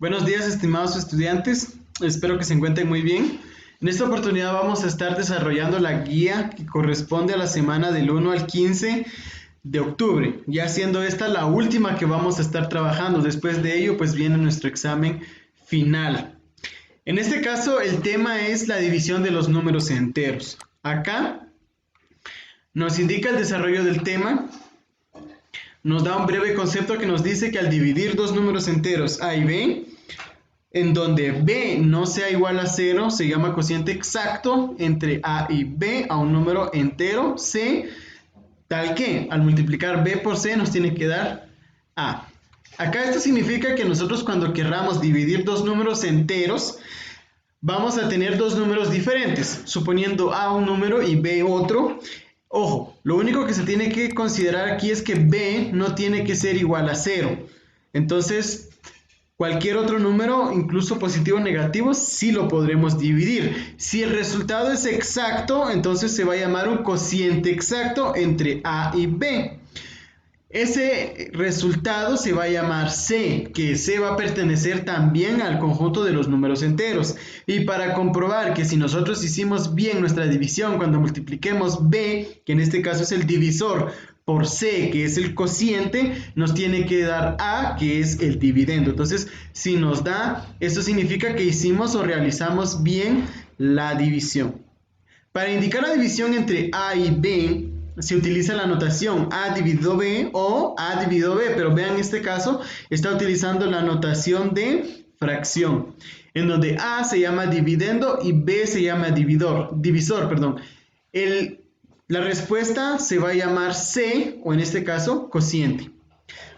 Buenos días, estimados estudiantes. Espero que se encuentren muy bien. En esta oportunidad vamos a estar desarrollando la guía que corresponde a la semana del 1 al 15 de octubre, ya siendo esta la última que vamos a estar trabajando. Después de ello, pues viene nuestro examen final. En este caso, el tema es la división de los números enteros. Acá nos indica el desarrollo del tema. Nos da un breve concepto que nos dice que al dividir dos números enteros A y B, en donde B no sea igual a 0, se llama cociente exacto entre A y B a un número entero C, tal que al multiplicar B por C nos tiene que dar A. Acá esto significa que nosotros cuando querramos dividir dos números enteros, vamos a tener dos números diferentes, suponiendo A un número y B otro. Ojo, lo único que se tiene que considerar aquí es que B no tiene que ser igual a 0. Entonces, cualquier otro número, incluso positivo o negativo, sí lo podremos dividir. Si el resultado es exacto, entonces se va a llamar un cociente exacto entre A y B. Ese resultado se va a llamar C, que C va a pertenecer también al conjunto de los números enteros. Y para comprobar que si nosotros hicimos bien nuestra división, cuando multipliquemos B, que en este caso es el divisor, por C, que es el cociente, nos tiene que dar A, que es el dividendo. Entonces, si nos da, esto significa que hicimos o realizamos bien la división. Para indicar la división entre A y B, se utiliza la notación A dividido B o A dividido B, pero vean en este caso está utilizando la notación de fracción, en donde A se llama dividendo y B se llama divisor. La respuesta se va a llamar C, o en este caso cociente.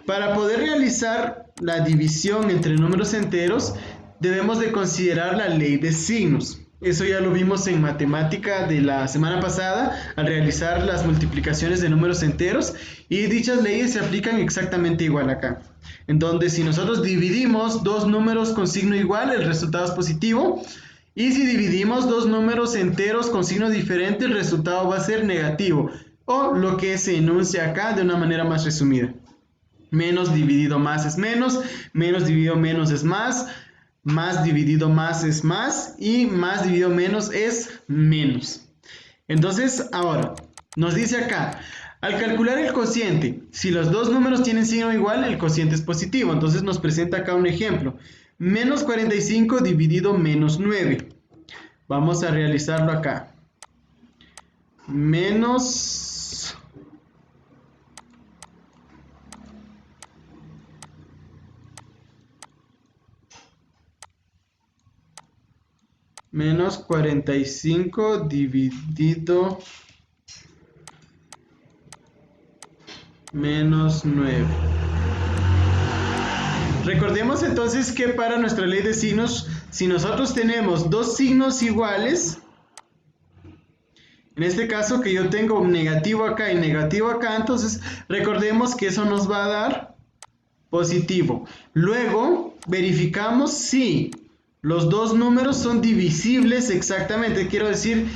Para poder realizar la división entre números enteros, debemos de considerar la ley de signos. Eso ya lo vimos en matemática de la semana pasada al realizar las multiplicaciones de números enteros, y dichas leyes se aplican exactamente igual acá. En donde si nosotros dividimos dos números con signo igual, el resultado es positivo. Y si dividimos dos números enteros con signo diferente, el resultado va a ser negativo. O lo que se enuncia acá de una manera más resumida. Menos dividido más es menos dividido menos es más dividido más es más, y más dividido menos es menos. Entonces, ahora, nos dice acá, al calcular el cociente, si los dos números tienen signo igual, el cociente es positivo. Entonces nos presenta acá un ejemplo. Menos 45 dividido menos 9. Vamos a realizarlo acá. Menos 45 dividido menos 9. Recordemos entonces que para nuestra ley de signos, si nosotros tenemos dos signos iguales, en este caso que yo tengo un negativo acá y negativo acá, entonces recordemos que eso nos va a dar positivo. Luego verificamos si los dos números son divisibles exactamente. Quiero decir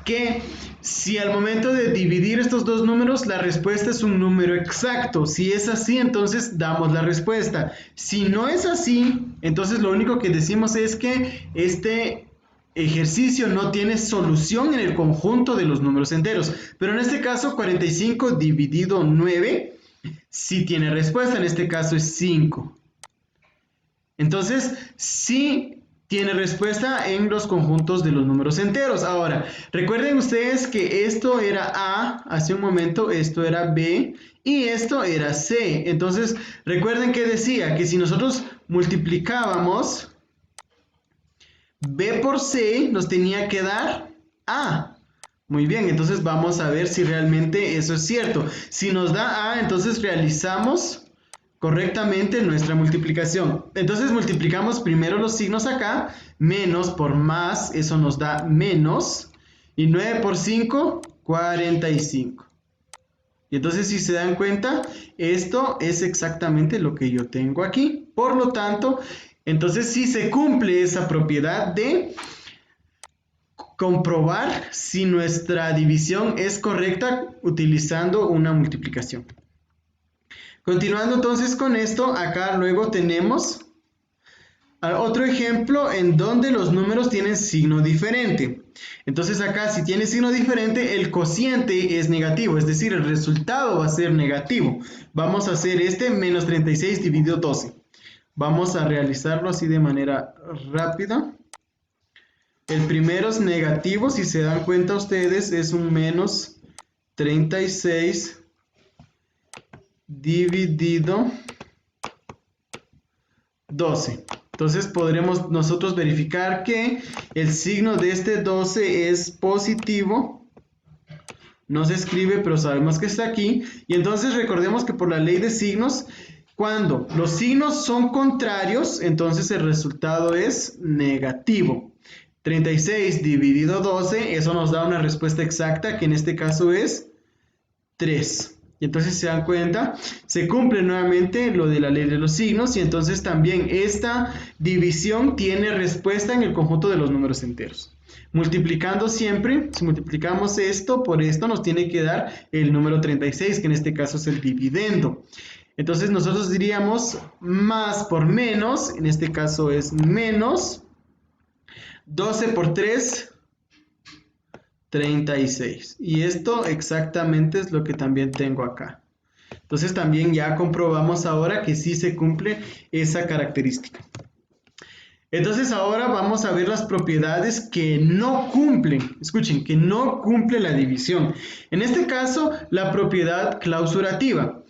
que si al momento de dividir estos dos números la respuesta es un número exacto. Si es así, entonces damos la respuesta. Si no es así, entonces lo único que decimos es que este ejercicio no tiene solución en el conjunto de los números enteros. Pero en este caso 45 dividido 9 sí tiene respuesta. En este caso es 5. Entonces sí tiene respuesta en los conjuntos de los números enteros. Ahora, recuerden ustedes que esto era A hace un momento, esto era B y esto era C. Entonces, recuerden que decía que si nosotros multiplicábamos B por C, nos tenía que dar A. Muy bien, entonces vamos a ver si realmente eso es cierto. Si nos da A, entonces realizamos correctamente nuestra multiplicación. Entonces multiplicamos primero los signos acá, menos por más, eso nos da menos, y 9 por 5, 45. Y entonces si se dan cuenta, esto es exactamente lo que yo tengo aquí. Por lo tanto, entonces sí se cumple esa propiedad de comprobar si nuestra división es correcta utilizando una multiplicación. Continuando entonces con esto, acá luego tenemos Otro ejemplo en donde los números tienen signo diferente. Entonces acá si tiene signo diferente, el cociente es negativo, es decir, el resultado va a ser negativo. Vamos a hacer menos 36 dividido 12. Vamos a realizarlo así de manera rápida. El primero es negativo, si se dan cuenta ustedes, es un menos 36 dividido 12. Entonces podremos nosotros verificar que el signo de este 12 es positivo. No se escribe, pero sabemos que está aquí. Y entonces recordemos que por la ley de signos, cuando los signos son contrarios, entonces el resultado es negativo. 36 dividido 12, eso nos da una respuesta exacta, que en este caso es 3. Y entonces se dan cuenta, se cumple nuevamente lo de la ley de los signos, y entonces también esta división tiene respuesta en el conjunto de los números enteros. Multiplicando siempre, si multiplicamos esto por esto, nos tiene que dar el número 36, que en este caso es el dividendo. Entonces nosotros diríamos más por menos, en este caso es menos 12 por 3, 36. Y esto exactamente es lo que también tengo acá. Entonces también ya comprobamos ahora que sí se cumple esa característica. Entonces ahora vamos a ver las propiedades que no cumplen. Escuchen, que no cumple la división. En este caso, la propiedad clausurativa.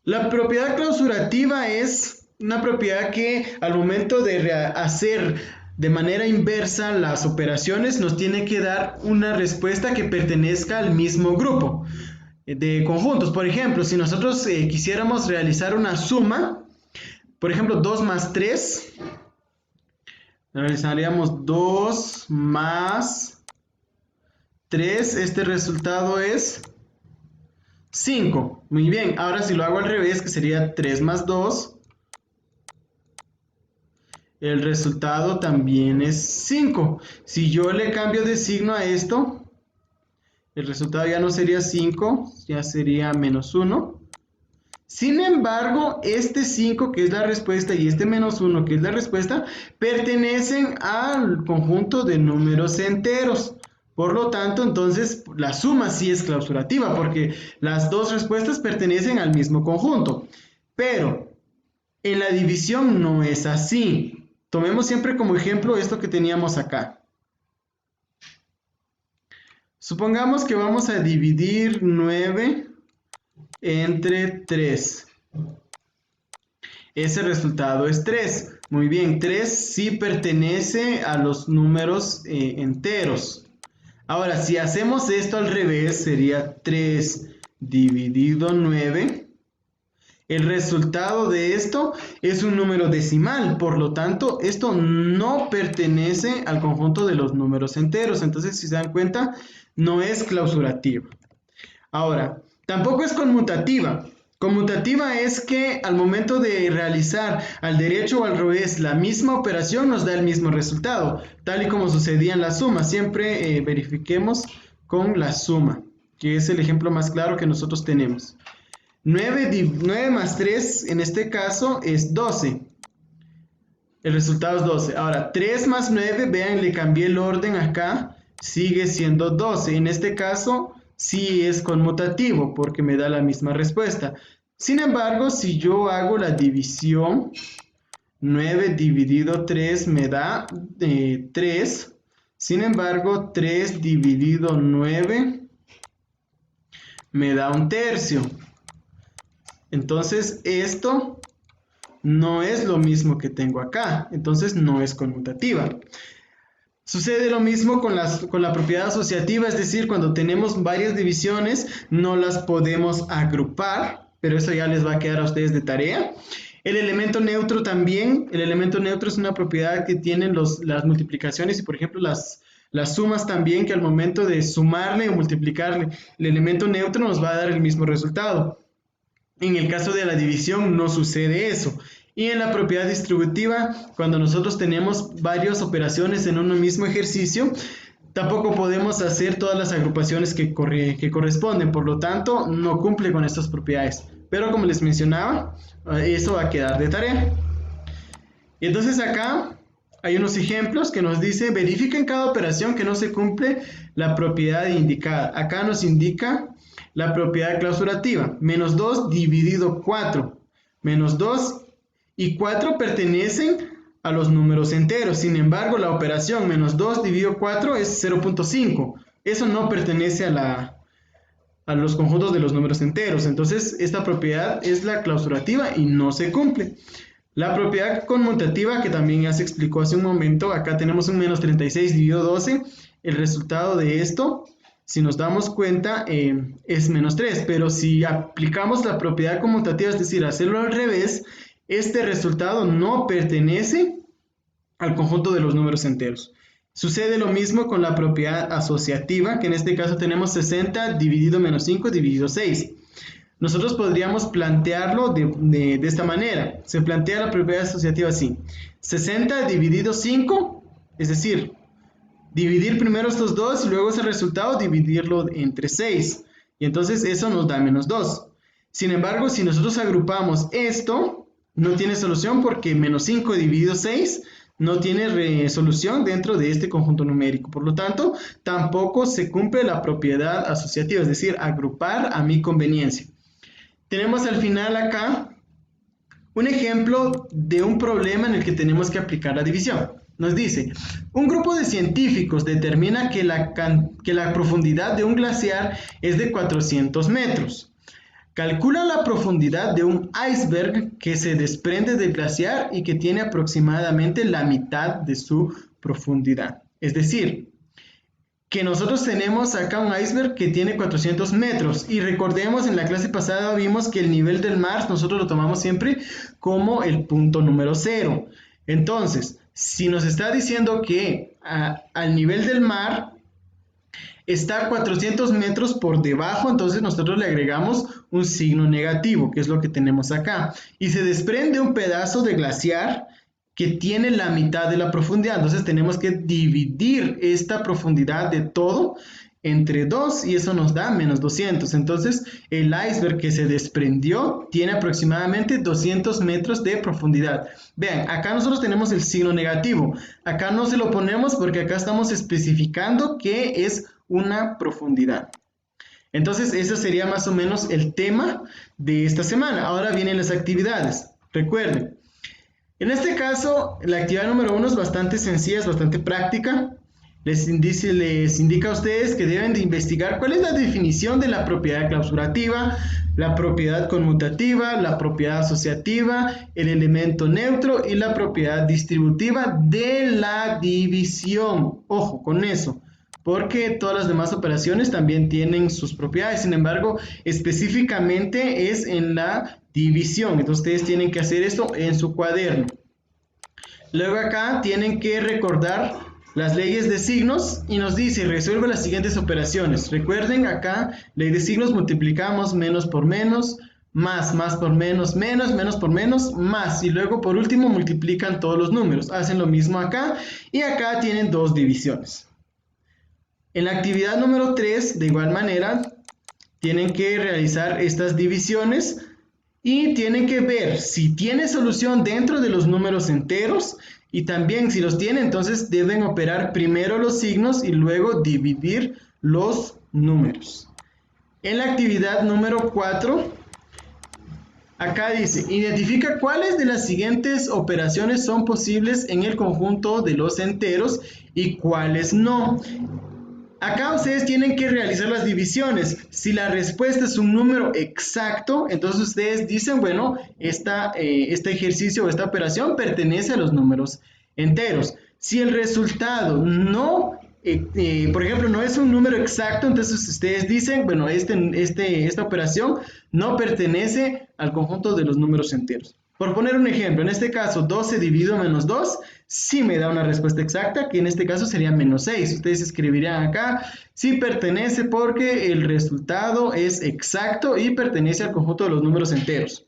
La propiedad clausurativa es una propiedad que al momento de hacer de manera inversa las operaciones nos tiene que dar una respuesta que pertenezca al mismo grupo de conjuntos. Por ejemplo, si nosotros quisiéramos realizar una suma, por ejemplo 2 más 3, realizaríamos 2 más 3, este resultado es 5. Muy bien, ahora si lo hago al revés, que sería 3 más 2, el resultado también es 5. Si yo le cambio de signo a esto, el resultado ya no sería 5, ya sería menos 1. Sin embargo, este 5 que es la respuesta y este menos 1 que es la respuesta, pertenecen al conjunto de números enteros. Por lo tanto, entonces la suma sí es clausurativa porque las dos respuestas pertenecen al mismo conjunto. Pero en la división no es así. Tomemos siempre como ejemplo esto que teníamos acá. Supongamos que vamos a dividir 9 entre 3. Ese resultado es 3. Muy bien, 3 sí pertenece a los números enteros. Ahora, si hacemos esto al revés, sería 3 dividido 9. El resultado de esto es un número decimal, por lo tanto, esto no pertenece al conjunto de los números enteros. Entonces, si se dan cuenta, no es clausurativa. Ahora, tampoco es conmutativa. Conmutativa es que al momento de realizar al derecho o al revés la misma operación nos da el mismo resultado, tal y como sucedía en la suma. Siempre verifiquemos con la suma, que es el ejemplo más claro que nosotros tenemos. 9 más 3 en este caso es 12. El resultado es 12. Ahora, 3 más 9, vean, le cambié el orden acá, sigue siendo 12. En este caso, sí es conmutativo porque me da la misma respuesta. Sin embargo, si yo hago la división, 9 dividido 3 me da 3. Sin embargo, 3 dividido 9 me da 1/3. Entonces, esto no es lo mismo que tengo acá. Entonces, no es conmutativa. Sucede lo mismo con la propiedad asociativa, es decir, cuando tenemos varias divisiones, no las podemos agrupar, pero eso ya les va a quedar a ustedes de tarea. El elemento neutro también, el elemento neutro es una propiedad que tienen las multiplicaciones y, por ejemplo, las sumas también, que al momento de sumarle o multiplicarle el elemento neutro nos va a dar el mismo resultado. En el caso de la división no sucede eso. Y en la propiedad distributiva, cuando nosotros tenemos varias operaciones en un mismo ejercicio, tampoco podemos hacer todas las agrupaciones que corresponden. Por lo tanto, no cumple con estas propiedades. Pero como les mencionaba, eso va a quedar de tarea. Y entonces acá hay unos ejemplos que nos dice, verifica en cada operación que no se cumple la propiedad indicada. Acá nos indica la propiedad clausurativa, menos 2 dividido 4. Menos 2 y 4 pertenecen a los números enteros. Sin embargo, la operación menos 2 dividido 4 es 0.5. Eso no pertenece a los conjuntos de los números enteros. Entonces, esta propiedad es la clausurativa y no se cumple. La propiedad conmutativa, que también ya se explicó hace un momento, acá tenemos un menos 36 dividido 12. El resultado de esto, si nos damos cuenta, es menos 3. Pero si aplicamos la propiedad conmutativa, es decir, hacerlo al revés, este resultado no pertenece al conjunto de los números enteros. Sucede lo mismo con la propiedad asociativa, que en este caso tenemos 60 dividido menos 5 dividido 6. Nosotros podríamos plantearlo de esta manera. Se plantea la propiedad asociativa así. 60 dividido 5, es decir, dividir primero estos dos y luego ese resultado dividirlo entre 6. Y entonces eso nos da menos 2. Sin embargo, si nosotros agrupamos esto, no tiene solución porque menos 5 dividido 6 no tiene solución dentro de este conjunto numérico. Por lo tanto, tampoco se cumple la propiedad asociativa, es decir, agrupar a mi conveniencia. Tenemos al final acá un ejemplo de un problema en el que tenemos que aplicar la división. Nos dice, un grupo de científicos determina que la profundidad de un glaciar es de 400 metros. Calcula la profundidad de un iceberg que se desprende del glaciar y que tiene aproximadamente la mitad de su profundidad. Es decir, que nosotros tenemos acá un iceberg que tiene 400 metros y recordemos en la clase pasada vimos que el nivel del mar nosotros lo tomamos siempre como el punto número 0. Entonces, si nos está diciendo que al nivel del mar está 400 metros por debajo, entonces nosotros le agregamos un signo negativo, que es lo que tenemos acá. Y se desprende un pedazo de glaciar que tiene la mitad de la profundidad. Entonces tenemos que dividir esta profundidad de todo entre 2 y eso nos da menos 200. Entonces el iceberg que se desprendió tiene aproximadamente 200 metros de profundidad. Vean, acá nosotros tenemos el signo negativo. Acá no se lo ponemos porque acá estamos especificando que es una profundidad. Entonces ese sería más o menos el tema de esta semana. Ahora vienen las actividades. Recuerden, en este caso la actividad número 1 es bastante sencilla, es bastante práctica. Les indica a ustedes que deben de investigar cuál es la definición de la propiedad clausurativa, la propiedad conmutativa, la propiedad asociativa, el elemento neutro y la propiedad distributiva de la división. Ojo con eso, porque todas las demás operaciones también tienen sus propiedades. Sin embargo, específicamente es en la división. Entonces ustedes tienen que hacer esto en su cuaderno. Luego acá tienen que recordar las leyes de signos y nos dice resuelve las siguientes operaciones. Recuerden acá, ley de signos, multiplicamos menos por menos, más por menos, menos por menos, más. Y luego por último multiplican todos los números. Hacen lo mismo acá y acá tienen dos divisiones. En la actividad número 3, de igual manera, tienen que realizar estas divisiones y tienen que ver si tiene solución dentro de los números enteros y también si los tiene, entonces deben operar primero los signos y luego dividir los números. En la actividad número 4, acá dice, identifica cuáles de las siguientes operaciones son posibles en el conjunto de los enteros y cuáles no. Acá ustedes tienen que realizar las divisiones. Si la respuesta es un número exacto, entonces ustedes dicen, bueno, este ejercicio o esta operación pertenece a los números enteros. Si el resultado no, por ejemplo, no es un número exacto, entonces ustedes dicen, bueno, esta operación no pertenece al conjunto de los números enteros. Por poner un ejemplo, en este caso 12 dividido menos 2, sí me da una respuesta exacta, que en este caso sería menos 6. Ustedes escribirían acá, sí pertenece porque el resultado es exacto y pertenece al conjunto de los números enteros.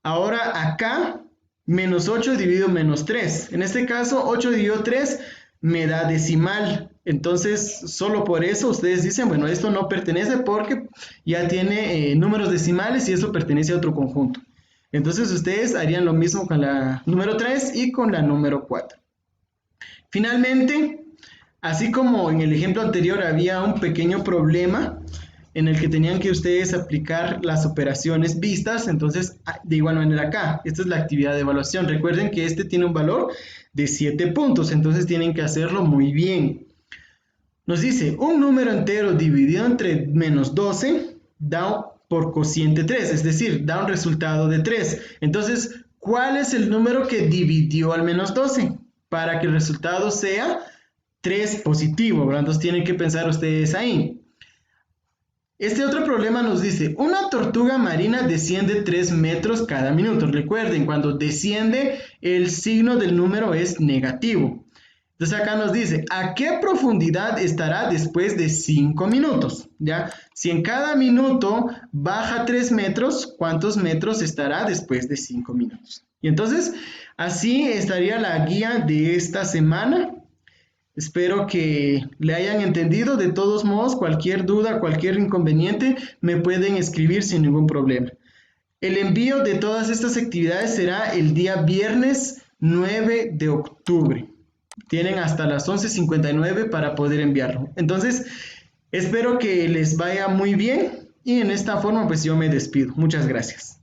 Ahora acá, menos 8 dividido menos 3. En este caso, 8 dividido 3 me da decimal. Entonces, solo por eso ustedes dicen, bueno, esto no pertenece porque ya tiene números decimales y eso pertenece a otro conjunto. Entonces ustedes harían lo mismo con la número 3 y con la número 4. Finalmente, así como en el ejemplo anterior había un pequeño problema en el que tenían que ustedes aplicar las operaciones vistas, entonces de igual manera acá, esta es la actividad de evaluación. Recuerden que este tiene un valor de 7 puntos, entonces tienen que hacerlo muy bien. Nos dice, un número entero dividido entre menos 12 da por cociente 3, es decir, da un resultado de 3. Entonces, ¿cuál es el número que dividió al menos 12? Para que el resultado sea 3 positivo, ¿verdad? Entonces tienen que pensar ustedes ahí. Este otro problema nos dice, una tortuga marina desciende 3 metros cada minuto. Recuerden, cuando desciende, el signo del número es negativo. Entonces acá nos dice, ¿a qué profundidad estará después de 5 minutos? ¿Ya? Si en cada minuto baja 3 metros, ¿cuántos metros estará después de 5 minutos? Y entonces, así estaría la guía de esta semana. Espero que le hayan entendido. De todos modos, cualquier duda, cualquier inconveniente, me pueden escribir sin ningún problema. El envío de todas estas actividades será el día viernes 9 de octubre. Tienen hasta las 11:59 para poder enviarlo. Entonces, espero que les vaya muy bien y en esta forma pues yo me despido. Muchas gracias.